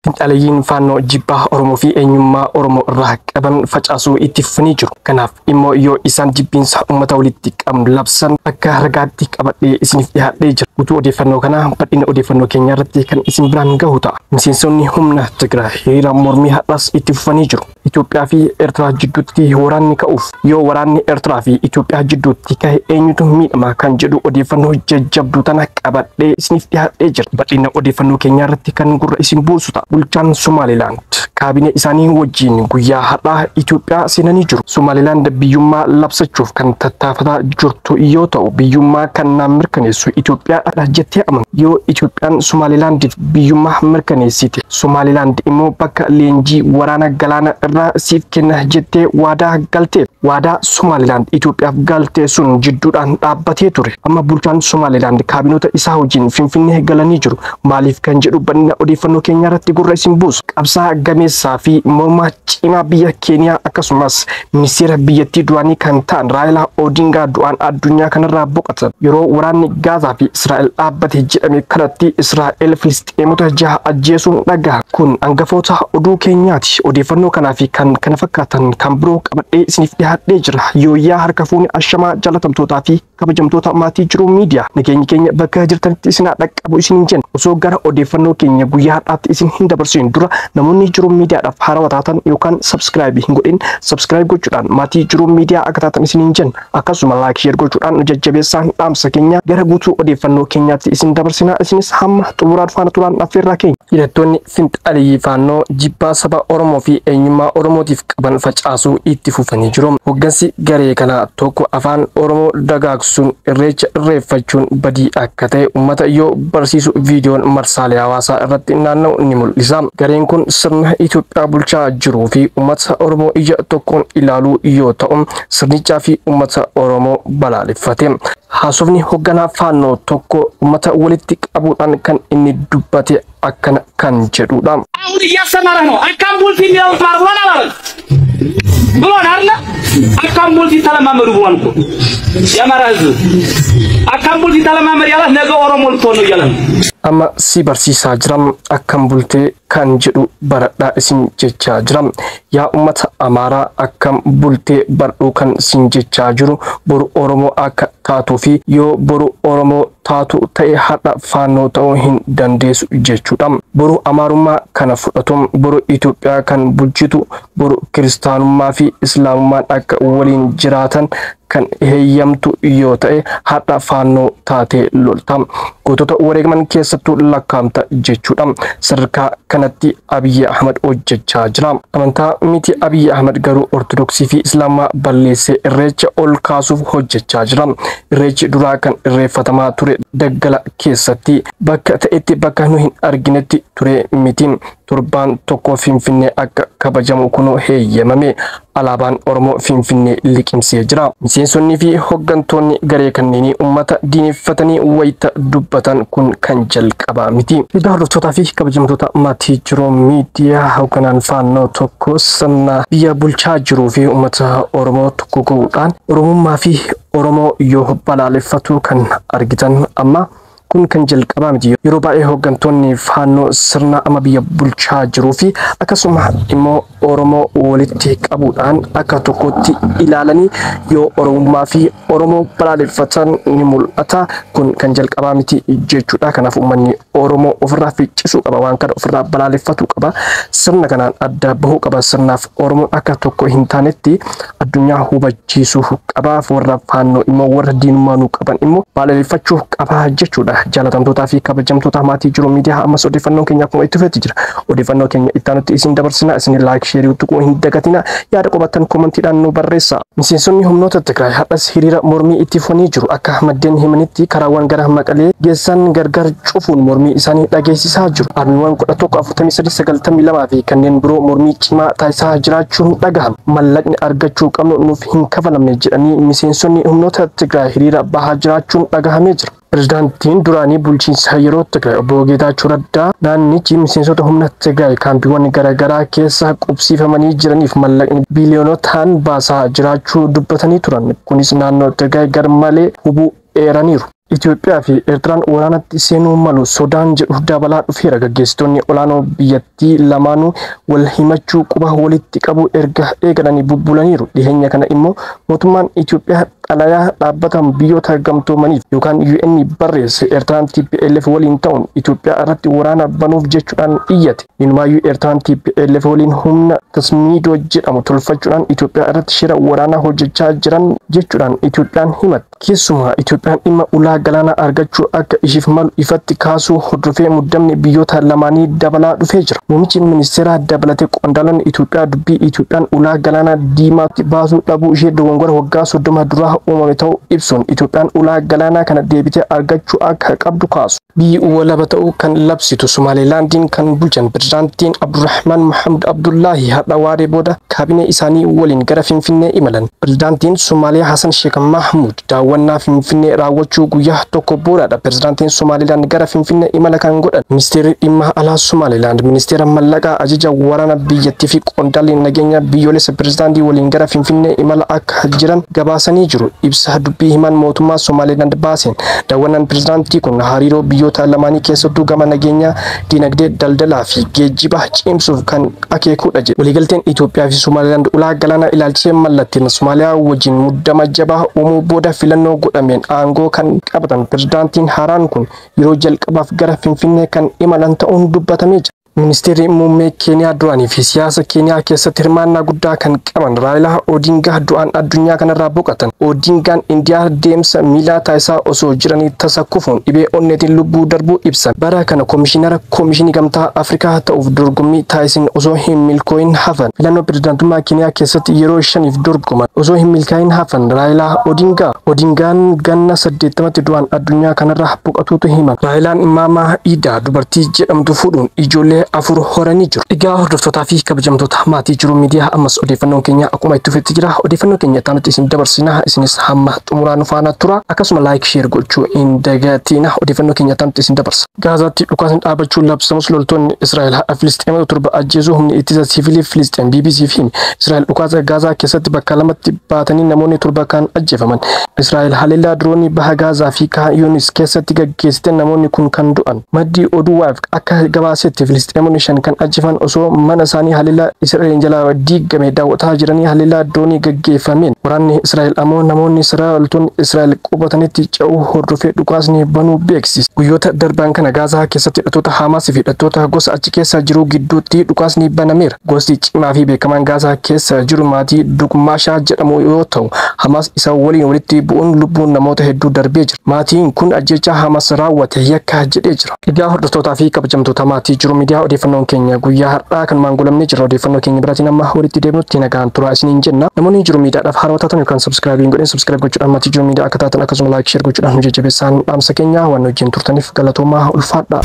Finxaaleeyyiin faannoo jibbaa Oromoo fi eenyummaa Oromoo irraa qaban facaasuu itti fufanii jiru. Kanaaf immoo yoo isaan jibbiinsa uummata walitti qaban labsan akka ragaatti qabadhee isiniif dhiyaadhee jira. Guutuu odeeffannoo kanaa bal'ina odeeffannoo keenyaa irratti kan isin biraan gahu ta'a. Miseensonni humna Tigraay hiriira mormii har'as itti fufanii jiru. Itoophiyaa fi Eertiraa jidduutti waraanni ka'uuf yoo waraanni Eertiraa fi Itoophiyaa jidduutti ka'e eenyutu miidhama kan jedhu odeeffannoo jajjabduu tana qabadhee isiniif dhiyaadhee jira. Bal'ina odeeffannoo keenyaa irratti kan gurra isin buusu ta'a. Bulchaan Somaliland kaabinee isaanii wajjin guyyaa har'aa Itoophiyaa seenanii jiru. Somaliland biyyummaa labsachuuf kan tattaafataa jirtu yoo ta'u biyyummaa kan naan mirkaneessu Itoophiyaadha jettee amanu. Yoo Itoophiyaan Somalilandiif biyyummaa mirkaneessite Somaliland immoo bakka leenjii waraana galaana irraa siif kenna jettee waadaa galtee. Waadaa Somaliland Itoophiyaaf galtee sun jidduudhaan dhaabbatee ture. Amma bulchaan Somaliland kaabinoota isaa wajjin Finfinnee galanii jiru. Maaliif kan jedhu bal'ina odeeffannoo keenyaa irratti gurra isin buusu. Qabsaa gameessaa fi mormaa cimaa biyya Keeniyaa akkasumas ministeera biyyattii duraanii kan ta'an Raayilaa Odingaa du'aan addunyaa kanarraa boqotan. Yeroo waraanni Gaazaa fi Israa'el dhaabbate jedhame kanatti Israa'el Filisxeemota 6 ajjeesuun dhagaha. Kun hangafoota oduu keenyaati. Odeeffannoo kanaa fi kan kana fakkaatan kan biroo qabadhee isiniif dhiyaadhee jira. Yooyyaa harka fuuni ashamaa jaalatamtootaa fi kabajamtoota maatii Jiruu Miidiyaa. Nageenyi keenya bakka jirtanitti isin dhaqqabu isiniin jenna. Osoo gara odeeffannoo keenya guyyaa har'aatti isin hin dabarsin dura namoonni Jiruu Miidiyaadhaaf haarawaa taatan yookaan subscribe hin godhin subscribe gochuudhaan maatii Jiruu Miidiyaa akka taatan isiniin jenna. Akkasuma like share gochuudhaan jajjabeessaan dhaamsa keenya gara guutuu odeeffannoo keenyaatti isin dabarsina. Isinis hamma xumuraatti faana turaan affeerraa keenya. Hidhattoonni Finxaaleeyyii faannoo jibbaa saba Oromoo fi eenyummaa Oromootiif qaban facaasuu itti fufanii jiru. Hoggansi garee kana tokko afaan Oromoo dagaagsuun irreecha irreeffachuun badii akka ta'e uummata yoo barsiisu viidiyoon marsaalee hawaasaa irratti naanna'u ni mul'isa. Gareen kun sirna Itoophiyaa bulchaa jiruu fi uummata Oromoo ija tokkoon ilaaluu yoo ta'u sirnichaa fi uummata Oromoo balaaleffate. Haasofni hogganaa faannoo tokko uummata walitti qabuudhaan kan inni dubbate akkana kan jedhudha. አሁን እያሰማራ ነው አካምቡልቲ ነው ማርዋና ማለት ብሎን አይደል አካምቡልቲ ተለማመዱ ብሎን እኮ ያማራ ህዝብ አካምቡልቲ ተለማመድ ያለ ነገ ኦሮሞ ልትሆን ነው ያለ amma si barsiisaa jiram akkam bultee kan jedhu baradhaa isin jechaa jiram. Yaa uummata Amaaraa akkam bultee bardhuu kan isin jechaa jiru boru Oromoo akka taatuu fi yoo boru Oromoo taatu ta'e har'a faannoo ta'uu hin dandeessu jechuudha. Boru Amaarummaa kana fudhatuun boru Itoophiyaa kan bulchitu boru Kiristaanummaa fi Islaamummaan akka waliin jiraatan kan heeyyamtu yoo ta'e har'a faannoo taatee lolta. Gootota wareegaman keessattuu lakkaamta jechuudha. Sadarkaa kanatti Abiy Ahmed hojjechaa jira. Amantaa miti Abiy Ahmed garuu Ortodoksii fi Islaamaa balleessee irreecha ol kaasuuf hojjechaa jira. Irreechi duraa kan irreeffatamaa ture daggala keessatti bakka ta'etti bakka nu hin arginetti ture miti. Torbaan tokko Finfinnee akka kabajamu kun heeyyamame. Alaabaan Oromoo Finfinnee liqimsee jira. Miseensonni fi hoggantoonni garee kanneenii uummata diineffatanii wayita dubbatan kun kan jalqabaa miti. Hordoftoota fi kabajamtoota maatii Jiruu Miidiyaa hogganaan faannoo tokko sirna biyya bulchaa jiruu fi uummata Oromoo tokko gochuudhaan Oromummaa fi Oromoo yoo balaaleffatu kan argitan amma kun kan jalqabaa miti. Yeroo baay'ee hoggantoonni faannoo sirna amma biyya bulchaa jiruu fi akkasuma immoo Oromoo walitti qabuudhaan akka tokkotti ilaalanii yoo Oromummaa fi Oromoo balaaleffatan ni mul'ata. Kun kan jalqabaa miti jechuudha. Kanaaf uummanni Oromoo ofirraa ficcisuu qaba. Waan kana ofirraa balaaleffatu qaba. Sirna kanaan adda bahuu qaba. Sirnaaf Oromoon akka tokko hin taanetti addunyaa hubachiisuu qaba. Warra faannoo immoo warra diinummaa nu qaban immoo balaaleffachuu qaba jechuudha. Jaalatamtootaa fi kabajamtoota maatii Jiruu Miidiyaa ammas odeeffannoo keenya akkuma itti fufetti jira. Odeeffannoo keenya itti aanutti isin dabarsina. Isin like share tuquu hin dagatina. Yaada qabattan kommentiidhaan nu barreessaa. Miseensonni humnoota Tigraay har'as hiriira mormii itti fufanii jiru. Akka maddeen himanitti karaawwan gara Maqalee geessan gargar cufuun mormii isaanii dhageessisaa jiru. Armiiwwan 114392 fi kanneen biroo mormii cimaa taasisaa jiraachuun dhagahama. Mallaqni argachuu qabnu nuuf hin kafalamne jedhanii miseensonni humnoota Tigraay hiriira bahaa jiraachuun dhagahamee jira. Pirezidaantiin duraanii bulchiinsa yeroo Tigraay obbo Geetaachoo Raddaa naannichi miseensota humna Tigraay kaampiiwwan garaagaraa keessa qubsiifamanii jiraniif mallaqni biiliyoonotaan baasaa jiraachuu dubbatanii turan. Kunis naannoo Tigraay garmalee hubuu eeraniiru. Itoophiyaa fi Eertiraan waraanatti seenuu malu sodaan jedhu dabalaa dhufeera. Gaggeessitoonni olaanoo biyyattii lamaanuu wal himachuu quba walitti qabu erga eegalanii bubbulaniiru. Dhiheenya kana immoo mootummaan Itoophiyaa xalayaa dhaabbata biyyoota gamtoomaniif yookaan UN barreesse Eertiraan TPLF waliin ta'uun Itoophiyaa irratti waraana banuuf jechuudhaan iyyate. Inumaayyuu Eertiraan TPLF waliin humna tasmiidoo jedhamu tolfachuudhaan Itoophiyaa irratti shira waraanaa hojjechaa jiran jechuudhaan Itoophiyaan himatte. Keessumaa Itoophiyaan dhimma ulaa galaanaa argachuu akka ishiif malu ifatti kaasuu hordofee muddamni biyyoota lamaanii dabalaa dhufee jira. Muummichi ministeeraa dabalatee qondaalonni Itoophiyaa dubbii Itoophiyaan ulaa galaanaa diimaatti baasuu dhabuu ishee dogongora waggaa 30 duraa uumame ta'uu ibsuun Itoophiyaan ulaa galaanaa kana deebitee argachuu akka qabdu kaasu. Biyyi walaba ta'uu kan labsitu Somaalilaandiin kan bulchan pirezidaantiin Abdurrahmaan Mohamed Abdullaahi har'a waaree booda kaabinee isaanii waliin gara Finfinnee imalan. Pirezidaantiin Somaaliyaa Hassan Sheekh Mahmud daawwannaa Finfinnee raawwachuu guyyaa tokko boodaadha. Pirezidaantiin Somaalilaand gara Finfinnee imala kan godhan. Ministeerri dhimma alaa Somaalilaand, ministeera mallaqaa, ajaja waraana biyyattii fi qondaalli nageenya biyyoolessa pirezidaantii waliin gara Finfinnee imala akka jiran gabaasanii jiru. Ibsa dubbii himan mootummaa Somaalilaand baaseen daawwannaan pirezidaantii kun hariiroo biyyoota lamaanii keessattuu gama nageenyaa, dinagdee, daldalaa fi geejjiba cimsuuf kan akeekudha jedhe. Waliigalteen Itoophiyaa fi Somaalilaand ulaa galaanaa ilaalchisee mallatteen Somaaliyaa wajjin muddama jabaa uumuu booda filannoo godhameen aangoo kan qabatan pirezidaantiin haaraan kun yeroo jalqabaaf gara Finfinnee kan imalan ta'uun dubbatamee jira. Ministeerri muummee Keeniyaa duraanii fi siyaasa Keeniyaa keessatti hirmaannaa guddaa kan qaban Raayilaa Odingaa du'aan addunyaa kanarraa boqotan. Odingaan Indiyaa deemsa miilaa taasisaa osoo jiranii tasa kufuun dhibee onneetiin lubbuu darbuu ibsan. Bara kana koomishinara koomishinii gamtaa Afrikaa ta'uuf dorgommii taasisan osoo hin milkooyin hafan. Filannoo pirezidaantummaa Keeniyaa keessatti yeroo 5f dorgoman osoo hin milkaa'in hafan Raayilaa Odingaan ganna 80tti du'aan addunyaa kanarraa boqotuutu himan. Raayilaan Maamaa Iidaa dubartii jedhamtu fuudhuun ijoollee afur horanii jiru. Egaa hordoftootaa fi kabajamtoota maatii jiru miidiyaa ammas odeeffannoon keenya akkuma itti fufetti jira. Odeeffannoo keenya taanatti isin dabarsina. Isinis hamma xumuraan faana tura. Akkasuma laayik sheer gochuu hin dagatina. Odeeffannoo keenya taanatti isin dabarsa. Gaazaatti dhukaasni dhaabachuun labsamus loltoonni Israa'el Filisxeemota torba ajjeesuu humni ittisa siviilii Filisxeem BBC fi Israa'el dhukaasa Gaazaa keessatti bakka lamatti baatanii namoonni torba kan ajjeefaman. Israa'el haleellaa diroonii baha Gaazaa fi Yunis keessatti gaggeessite namoonni kun kan du'an. Maddii oduu waaf akka gabaasetti Filisxeemonni shan kan ajjeefan osoo mana isaanii haleellaa Israa'el jalaa diigame daawwataa jiranii haleellaa diroonii gaggeeffameen. Waraanni Israa'el ammoo namoonni loltoonni Israa'el qubatanitti ce'uu hordofee dhukaasni banuu beeksise. Guyyoota darban kana Gaazaa keessatti hidhattoota Hamaas fi hidhattoota gosa achi keessa jiru gidduutti dhukaasni banameera. Gosti cimaa fi beekamaan Gaazaa keessa jiru maatii Dugmaashaa jedhamu yoo ta'u, Hamaas isa waliin walitti bu'uun lubbuun namoota hedduu darbee jira. Maatiin kun ajjeechaa Hamaas raawwate yakka jedhee jira. Egaa hordoftootaa fi kabajamtoota maatii jiru miidiyaa odeeffannoon keenya guyyaa har'aa kan maangulamne jira. Odeeffannoo keenya biraatiin amma walitti deebinutti nagaan turaa isiniin jenna. Namoonni jiru miidiyaadhaaf haaraa taatan yookaan subscribe godhan subscribe gochuudhaan maatii jiru miidiyaa akka taatan akkasuma like share gochuudhaan nu jajjabeessaan dhaamsa keenya waan wajjin turtaniif galatoomaa ulfaadha.